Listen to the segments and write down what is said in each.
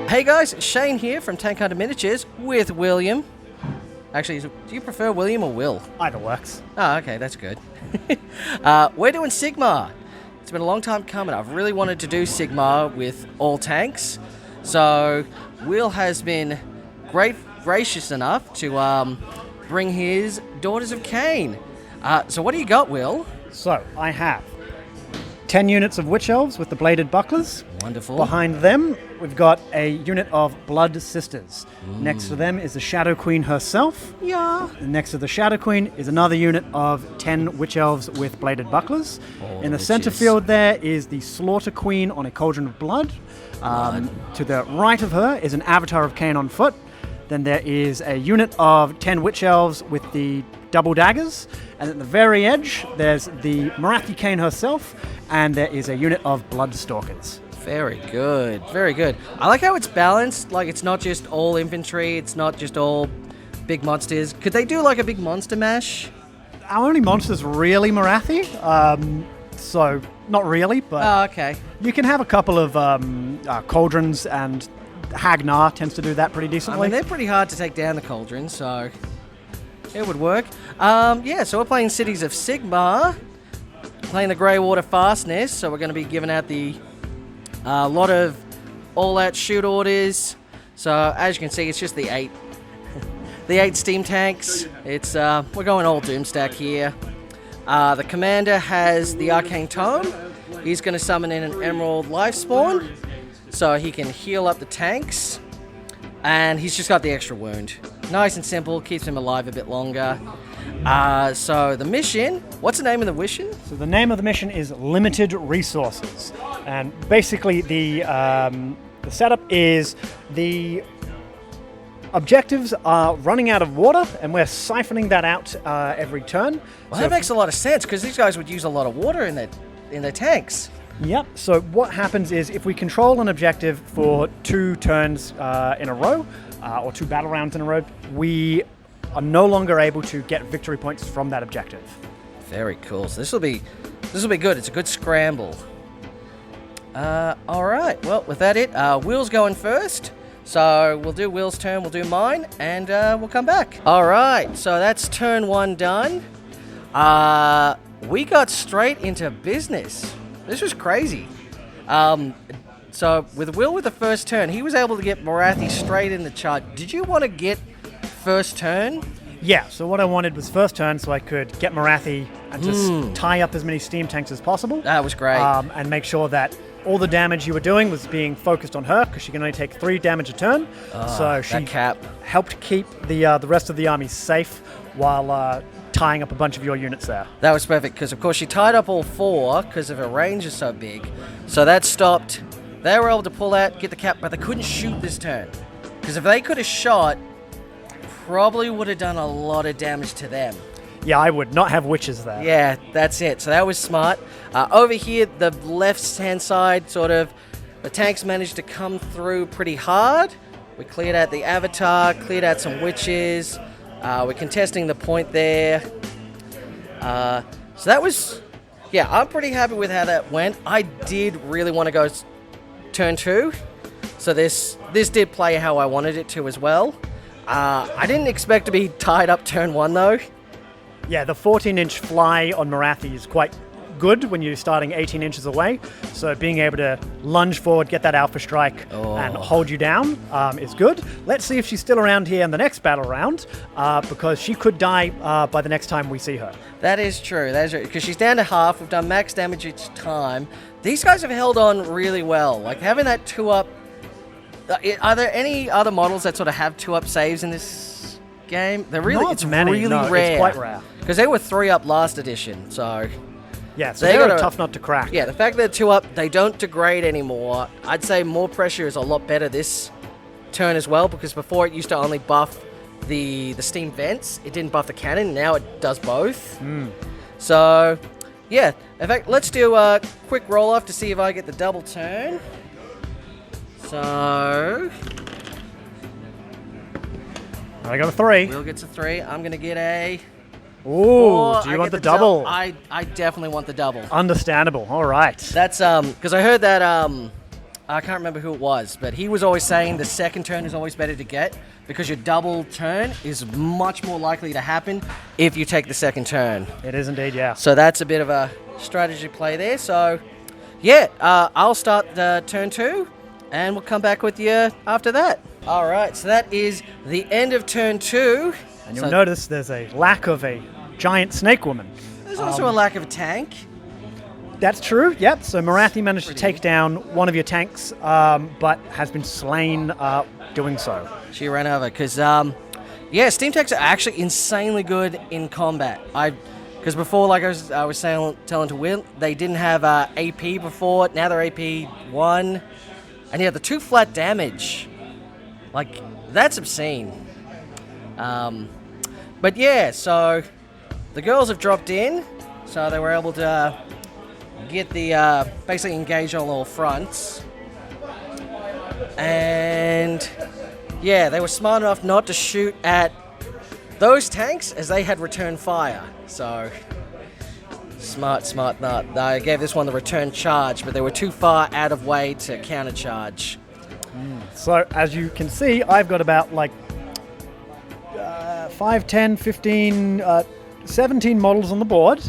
Hey guys, Shane here from Tank Hunter Miniatures with William. Actually, do you prefer William or Will? Either works. Oh, okay, that's good. We're doing Sigmar. It's been a long time coming. I've really wanted to do Sigmar with all tanks. So, Will has been gracious enough to bring his Daughters of Khaine. So what do you got, Will? So, I have 10 units of Witch Elves with the bladed bucklers. Wonderful. Behind them, we've got a unit of Blood Sisters. Next to them is the Shadow Queen herself. Yeah. And next to the Shadow Queen is another unit of 10 Witch Elves with bladed bucklers. In the center field there is the Slaughter Queen on a Cauldron of Blood. To the right of her is an Avatar of Khaine on foot. Then there is a unit of 10 Witch Elves with the double daggers. And at the very edge, there's the Morathi Khaine herself. And there is a unit of Bloodstalkers. Very good, very good. I like how it's balanced, like it's not just all infantry, it's not just all big monsters. Could they do like a big monster mash? Our only monster's really Morathi, so not really, but Oh, okay. you can have a couple of cauldrons, and Hagnar tends to do that pretty I decently. mean, they're pretty hard to take down, the cauldron, so it would work. Yeah, so we're playing Cities of Sigmar, playing the Greywater Fastness, so we're going to be giving out the lot of all-out shoot orders. So as you can see, it's just the 8 steam tanks. It's we're going all Doomstack here. The commander has the Arcane Tome. He's going to summon in an Emerald Life Spawn, so he can heal up the tanks. And he's just got the extra wound. Nice and simple, keeps him alive a bit longer. So the mission, what's the name of the mission? So the name of the mission is Limited Resources, and basically the setup is the objectives are running out of water, and we're siphoning that out every turn. Well, that makes a lot of sense, because these guys would use a lot of water in their tanks. Yep, so what happens is if we control an objective for 2 turns in a row, or 2 battle rounds in a row, we are no longer able to get victory points from that objective. Very cool. So this will be good. It's a good scramble. All right. Well, with that, Will's going first. So we'll do Will's turn. We'll do mine, and we'll come back. All right. So that's turn 1 done. We got straight into business. This was crazy. So with Will with the first turn, he was able to get Morathi straight in the chart. Did you want to get first turn? Yeah, so what I wanted was first turn so I could get Morathi and just tie up as many steam tanks as possible. That was great. And make sure that all the damage you were doing was being focused on her, because she can only take 3 damage a turn. So she helped keep the rest of the army safe while tying up a bunch of your units there. That was perfect, because of course she tied up all 4 because of her range is so big. So that stopped. They were able to pull out, get the cap, but they couldn't shoot this turn. Because if they could have shot, probably would have done a lot of damage to them. Yeah, I would not have witches there. Yeah, that's it. So that was smart. Over here, the left-hand side, sort of, the tanks managed to come through pretty hard. We cleared out the Avatar, cleared out some witches. We're contesting the point there. So that was, yeah, I'm pretty happy with how that went. I did really want to go turn 2. So this did play how I wanted it to as well. I didn't expect to be tied up turn 1 though. Yeah, the 14-inch fly on Morathi is quite good when you're starting 18 inches away. So being able to lunge forward, get that alpha strike, and hold you down is good. Let's see if she's still around here in the next battle round, because she could die by the next time we see her. That is true, because she's down to half. We've done max damage each time. These guys have held on really well. Like having that 2-up. Are there any other models that sort of have 2-up saves in this game? They're really, Not it's many, really no, rare. It's quite rare. Because they were 3-up last edition, so yeah, so they're a tough nut to crack. Yeah, the fact that they're 2-up, they don't degrade anymore. I'd say more pressure is a lot better this turn as well, because before it used to only buff the steam vents. It didn't buff the cannon. Now it does both. So, yeah. In fact, let's do a quick roll off to see if I get the double turn. So I got a 3. Will gets a 3. I'm gonna get a Ooh, do you want the double? I definitely want the double. Understandable. All right. That's because I heard that I can't remember who it was, but he was always saying the second turn is always better to get because your double turn is much more likely to happen if you take the second turn. It is indeed, yeah. So that's a bit of a strategy play there. So, yeah, I'll start the turn 2, and we'll come back with you after that. All right, so that is the end of turn 2. And you'll notice there's a lack of a giant snake woman. There's also a lack of a tank. That's true, yep. So Morathi managed to take down one of your tanks, but has been slain doing so. She ran over, because, yeah, steam tanks are actually insanely good in combat. Because before, like I was telling to Will, they didn't have AP before. Now they're AP 1. And yeah, the 2 flat damage. Like, that's obscene. But yeah, so the girls have dropped in, so they were able to get the basically engage on all fronts, and yeah, they were smart enough not to shoot at those tanks as they had return fire. So smart not. They gave this one the return charge, but they were too far out of way to counter charge. So as you can see, I've got about like 5, 10, 15, 17 models on the board.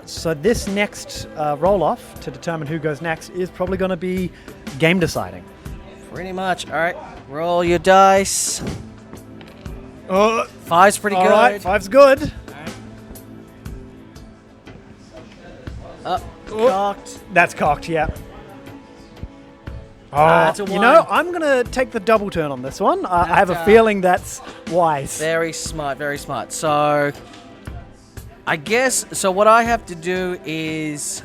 So this next roll-off to determine who goes next is probably going to be game deciding. Pretty much. All right, roll your dice. 5's pretty good. All right, 5's good. Cocked. That's cocked, yeah. That's a 1. You know, I'm going to take the double turn on this one. I have a feeling that's wise. Very smart, very smart. So I guess, so what I have to do is,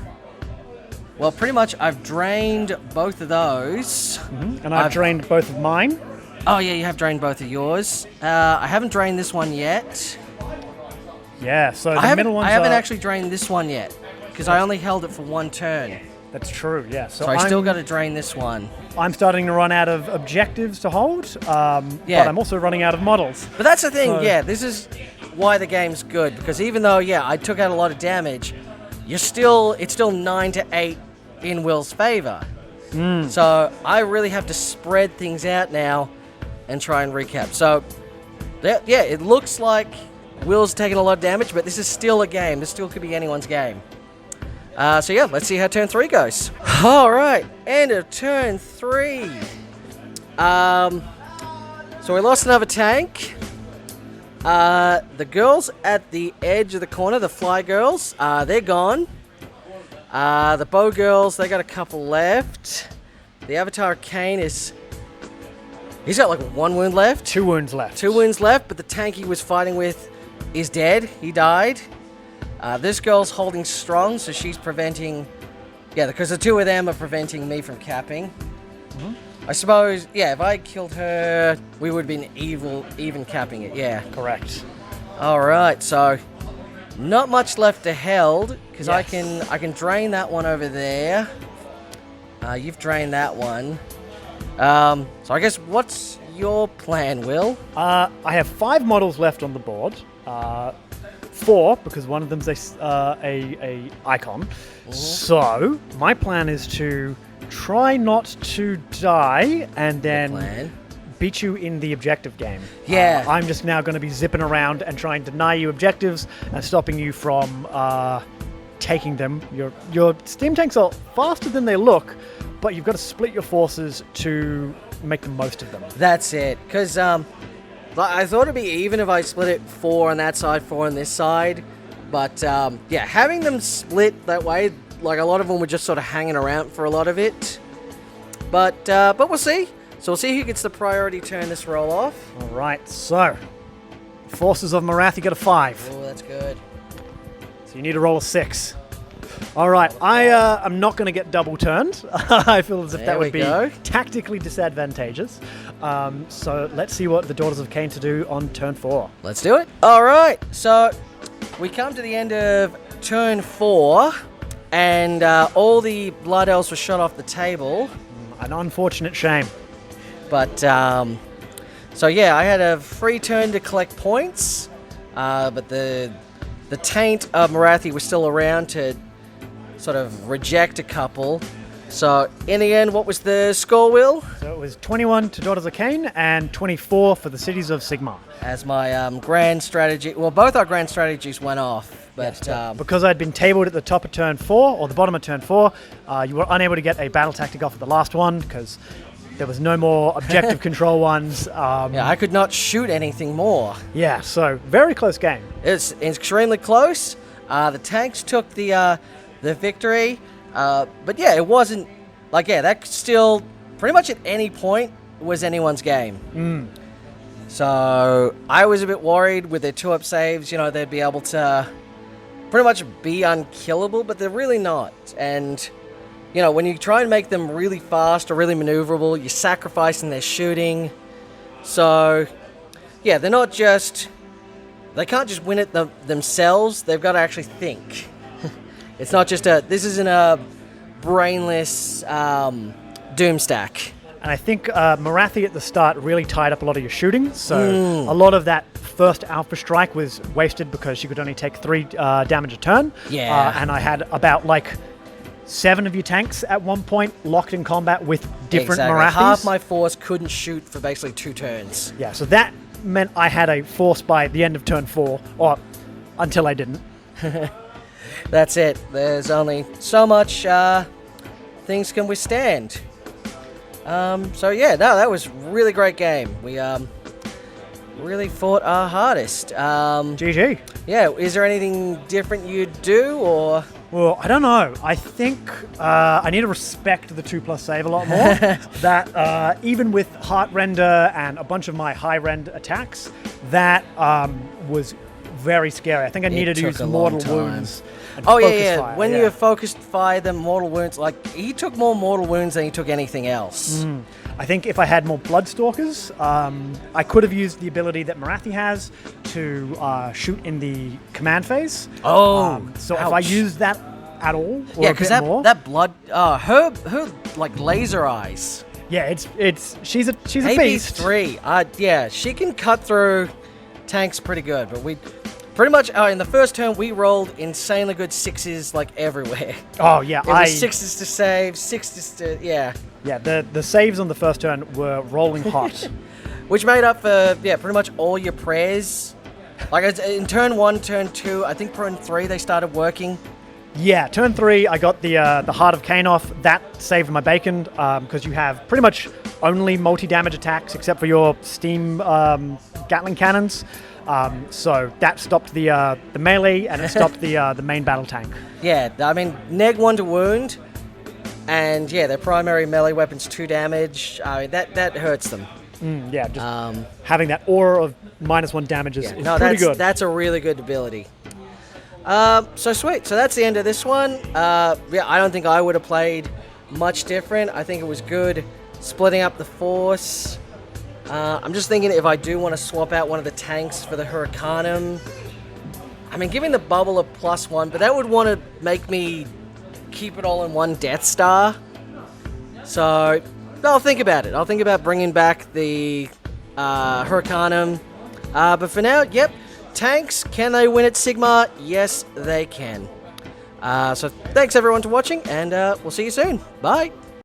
well, pretty much I've drained both of those. Mm-hmm. And I've drained both of mine. Oh, yeah, you have drained both of yours. I haven't drained this one yet. Yeah, so the middle ones I haven't actually drained this one yet, because I only held it for 1 turn. That's true, yeah. So I still got to drain this one. I'm starting to run out of objectives to hold, but I'm also running out of models. But that's the thing, yeah, this is why the game's good, because even though, yeah, I took out a lot of damage, it's still 9-8 in Will's favor. So I really have to spread things out now and try and recap. So, yeah, it looks like Will's taking a lot of damage, but this is still a game. This still could be anyone's game. So yeah, let's see how turn 3 goes. All right, end of turn 3. So we lost another tank. The girls at the edge of the corner, the fly girls, they're gone. The bow girls, they got a couple left. The Avatar of Khaine he's got like 1 wound left. 2 wounds left. 2 wounds left, but the tank he was fighting with is dead. He died. This girl's holding strong, so she's preventing... Yeah, because the 2 of them are preventing me from capping. Mm-hmm. I suppose, yeah, if I killed her, we would have been even capping it, yeah. Correct. Alright, so not much left to held, because I can drain that one over there. You've drained that one. So I guess, what's your plan, Will? I have 5 models left on the board. 4, because one of them's a icon. Mm-hmm. So my plan is to try not to die and then beat you in the objective game. Yeah. I'm just now going to be zipping around and trying to deny you objectives and stopping you from taking them. Your steam tanks are faster than they look, but you've got to split your forces to make the most of them. That's it, because I thought it'd be even if I split it 4 on that side, 4 on this side. But, yeah, having them split that way, like a lot of them were just sort of hanging around for a lot of it. But we'll see. So we'll see who gets the priority turn this roll off. All right, so forces of Morathi got a 5. Oh, that's good. So you need to roll a 6. All right, I'm not going to get double turned. I feel as if that would be tactically disadvantageous. So let's see what the Daughters of Khaine to do on turn 4. Let's do it. All right, so we come to the end of turn 4, and all the Blood Elves were shot off the table. An unfortunate shame. But, so yeah, I had a free turn to collect points, but the taint of Morathi was still around to sort of reject a couple. So, in the end, what was the score, Will? So it was 21 to Daughters of Khaine and 24 for the Cities of Sigmar. As my grand strategy... Well, both our grand strategies went off, but... Because I'd been tabled at the top of turn 4, or the bottom of turn 4, you were unable to get a battle tactic off of the last one, because there was no more objective control ones. Yeah, I could not shoot anything more. Yeah, so very close game. It's extremely close. The tanks took the victory. But yeah, it wasn't... Like, yeah, that still... Pretty much at any point was anyone's game. So I was a bit worried with their 2-up saves. You know, they'd be able to pretty much be unkillable, but they're really not. And, you know, when you try and make them really fast or really maneuverable, you're sacrificing their shooting. So, yeah, they're not just... They can't just win it themselves. They've got to actually think. It's not just a... This isn't a brainless doom stack. And I think Marathi at the start really tied up a lot of your shooting. So a lot of that first Alpha Strike was wasted because she could only take 3 damage a turn. Yeah. And I had about, like, 7 of your tanks at one point locked in combat with different Marathis. Half my force couldn't shoot for basically 2 turns. Yeah, so that meant I had a force by the end of turn 4, or until I didn't. That's it. There's only so much things can withstand. So yeah, no, that was a really great game. We really fought our hardest. GG. Yeah, is there anything different you'd do, or? Well, I don't know. I think I need to respect the 2+ save a lot more. That even with Heart Render and a bunch of my high rend attacks, that was very scary. I think I needed to use Mortal Wounds. And Focus Fire. When you focused fire, the Mortal Wounds, like, he took more Mortal Wounds than he took anything else. I think if I had more Bloodstalkers, I could have used the ability that Marathi has to shoot in the command phase. So if I used that at all, or a bit more, that blood, her like laser eyes. Yeah, she's a beast. AP3, yeah, she can cut through tanks pretty good, but we pretty much in the first turn we rolled insanely good 6s like everywhere. Oh yeah, it was 6s to save, 6s to Yeah, the saves on the first turn were rolling hot. Which made up for, pretty much all your prayers. Like, in turn 1, turn 2, I think turn 3 they started working. Yeah, turn 3 I got the Heart of Khaine off. That saved my bacon, because you have pretty much only multi-damage attacks except for your steam Gatling cannons. So that stopped the melee, and it stopped the main battle tank. Yeah, I mean, neg 1 to wound. And yeah, their primary melee weapon's 2 damage. That hurts them. Yeah, just having that aura of -1 damage is pretty good. That's a really good ability. So sweet. So that's the end of this one. I don't think I would have played much different. I think it was good splitting up the force. I'm just thinking if I do want to swap out one of the tanks for the Hurricanum. I mean, giving the bubble a +1, but that would want to make me keep it all in one Death Star. So I'll think about it. I'll think about bringing back the Hurricanum. But for now, tanks, can they win at Sigmar? Yes, they can. So thanks everyone for watching, and we'll see you soon. Bye.